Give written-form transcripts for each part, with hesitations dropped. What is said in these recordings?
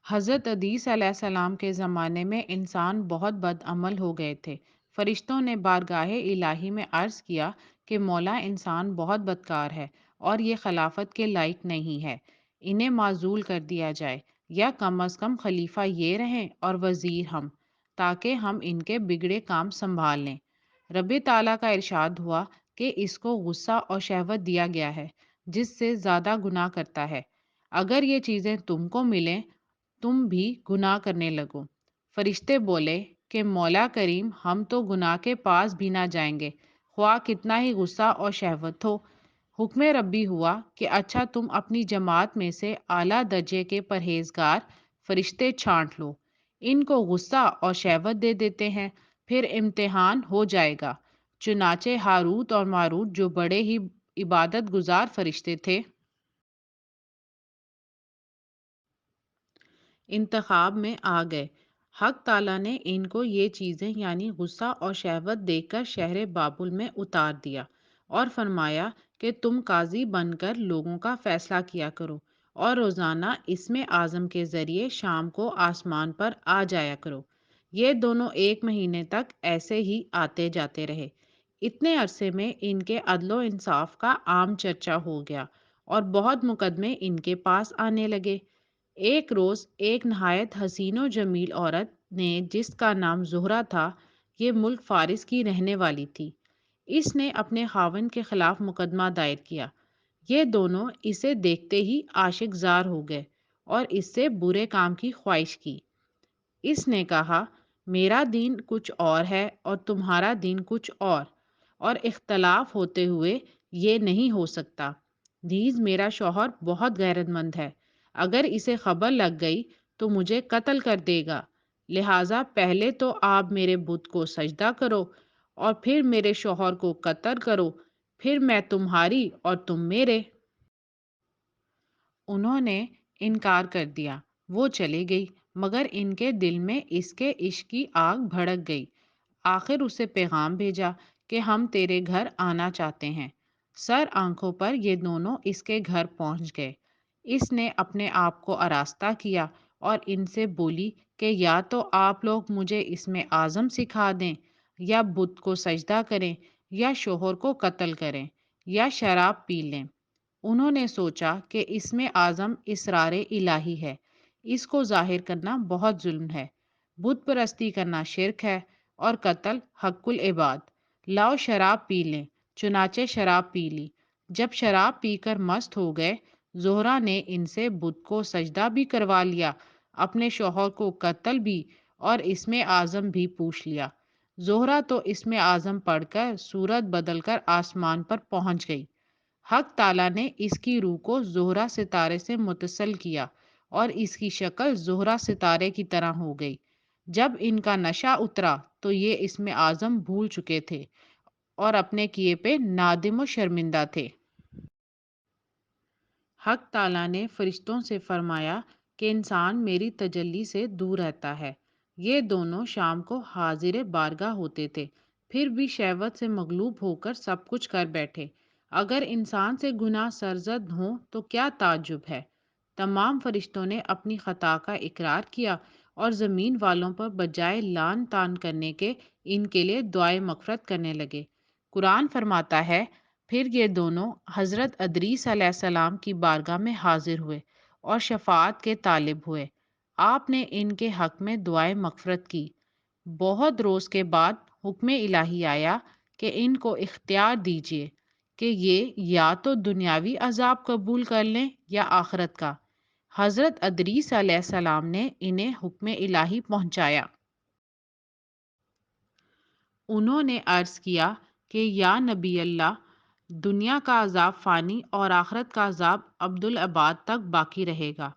حضرت ادیس علیہ السلام کے زمانے میں انسان بہت بد عمل ہو گئے تھے۔ فرشتوں نے بارگاہ الہی میں عرض کیا کہ مولا انسان بہت بدکار ہے اور یہ خلافت کے لائق نہیں ہے، انہیں معزول کر دیا جائے یا کم از کم خلیفہ یہ رہیں اور وزیر ہم، تاکہ ہم ان کے بگڑے کام سنبھال لیں۔ رب تعالیٰ کا ارشاد ہوا کہ اس کو غصہ اور شہوت دیا گیا ہے جس سے زیادہ گناہ کرتا ہے، اگر یہ چیزیں تم کو ملیں تم بھی گناہ کرنے لگو۔ فرشتے بولے کہ مولا کریم ہم تو گناہ کے پاس بھی نہ جائیں گے، خواہ کتنا ہی غصہ اور شہوت ہو۔ حکم ربی ہوا کہ اچھا تم اپنی جماعت میں سے اعلیٰ درجے کے پرہیزگار فرشتے چھانٹ لو، ان کو غصہ اور شہوت دے دیتے ہیں، پھر امتحان ہو جائے گا۔ چنانچہ ہاروت اور ماروت جو بڑے ہی عبادت گزار فرشتے تھے، انتخاب میں آ گئے۔ حق تعالیٰ نے ان کو یہ چیزیں یعنی غصہ اور شہوت دے کر شہر بابل میں اتار دیا اور فرمایا کہ تم قاضی بن کر لوگوں کا فیصلہ کیا کرو اور روزانہ اسم اعظم کے ذریعے شام کو آسمان پر آ جایا کرو۔ یہ دونوں 1 مہینے تک ایسے ہی آتے جاتے رہے۔ اتنے عرصے میں ان کے عدل و انصاف کا عام چرچا ہو گیا اور بہت مقدمے ان کے پاس آنے لگے۔ ایک روز ایک نہایت حسین و جمیل عورت نے جس کا نام زہرہ تھا، یہ ملک فارس کی رہنے والی تھی، اس نے اپنے خاوند کے خلاف مقدمہ دائر کیا۔ یہ دونوں اسے دیکھتے ہی عاشق زار ہو گئے اور اس سے برے کام کی خواہش کی۔ اس نے کہا میرا دین کچھ اور ہے اور تمہارا دین کچھ اور اختلاف ہوتے ہوئے یہ نہیں ہو سکتا۔ نیز میرا شوہر بہت غیرت مند ہے، اگر اسے خبر لگ گئی تو مجھے قتل کر دے گا، لہٰذا پہلے تو آپ میرے بت کو سجدہ کرو اور پھر میرے شوہر کو قتل کرو، پھر میں تمہاری اور تم میرے۔ انہوں نے انکار کر دیا۔ وہ چلی گئی، مگر ان کے دل میں اس کے عشق کی آگ بھڑک گئی۔ آخر اسے پیغام بھیجا کہ ہم تیرے گھر آنا چاہتے ہیں۔ سر آنکھوں پر یہ دونوں اس کے گھر پہنچ گئے۔ اس نے اپنے آپ کو آراستہ کیا اور ان سے بولی کہ یا تو آپ لوگ مجھے اسم اعظم سکھا دیں، یا بت کو سجدہ کریں، یا شوہر کو قتل کریں، یا شراب پی لیں۔ انہوں نے سوچا کہ اسم اعظم اسرار الہی ہے، اس کو ظاہر کرنا بہت ظلم ہے، بت پرستی کرنا شرک ہے اور قتل حق العباد۔ لاؤ شراب پی لیں۔ چنانچہ شراب پی لی۔ جب شراب پی کر مست ہو گئے، زہرہ نے ان سے بت کو سجدہ بھی کروا لیا، اپنے شوہر کو قتل بھی اور اسم اعظم بھی پوچھ لیا۔ زہرہ تو اسم اعظم پڑھ کر صورت بدل کر آسمان پر پہنچ گئی۔ حق تعالیٰ نے اس کی روح کو زہرہ ستارے سے متصل کیا اور اس کی شکل زہرہ ستارے کی طرح ہو گئی۔ جب ان کا نشہ اترا تو یہ اسم اعظم بھول چکے تھے اور اپنے کیے پہ نادم و شرمندہ تھے۔ حق تعالیٰ نے فرشتوں سے فرمایا کہ انسان میری تجلی سے دور رہتا ہے۔ یہ دونوں شام کو حاضر بارگاہ ہوتے تھے، پھر بھی شہوت سے مغلوب ہو کر سب کچھ کر بیٹھے۔ اگر انسان سے گناہ سرزد ہوں تو کیا تعجب ہے۔ تمام فرشتوں نے اپنی خطا کا اقرار کیا اور زمین والوں پر بجائے لعن طعن کرنے کے ان کے لیے دعائے مغفرت کرنے لگے۔ قرآن فرماتا ہے پھر یہ دونوں حضرت ادریس علیہ السلام کی بارگاہ میں حاضر ہوئے اور شفاعت کے طالب ہوئے۔ آپ نے ان کے حق میں دعائے مغفرت کی۔ بہت روز کے بعد حکم الہی آیا کہ ان کو اختیار دیجیے کہ یہ یا تو دنیاوی عذاب قبول کر لیں یا آخرت کا۔ حضرت ادریس علیہ السلام نے انہیں حکم الہی پہنچایا۔ انہوں نے عرض کیا کہ یا نبی اللہ، دنیا کا عذاب فانی اور آخرت کا عذاب ابدالآباد تک باقی رہے گا،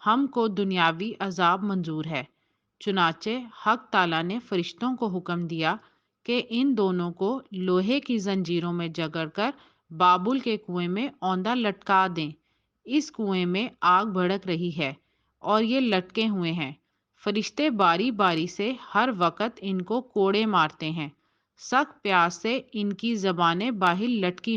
ہم کو دنیاوی عذاب منظور ہے۔ چنانچہ حق تعالیٰ نے فرشتوں کو حکم دیا کہ ان دونوں کو لوہے کی زنجیروں میں جکڑ کر بابل کے کنویں میں اوندا لٹکا دیں۔ اس کنویں میں آگ بھڑک رہی ہے اور یہ لٹکے ہوئے ہیں۔ فرشتے باری باری سے ہر وقت ان کو کوڑے مارتے ہیں۔ سخت پیاس سے ان کی زبانیں باہر لٹکی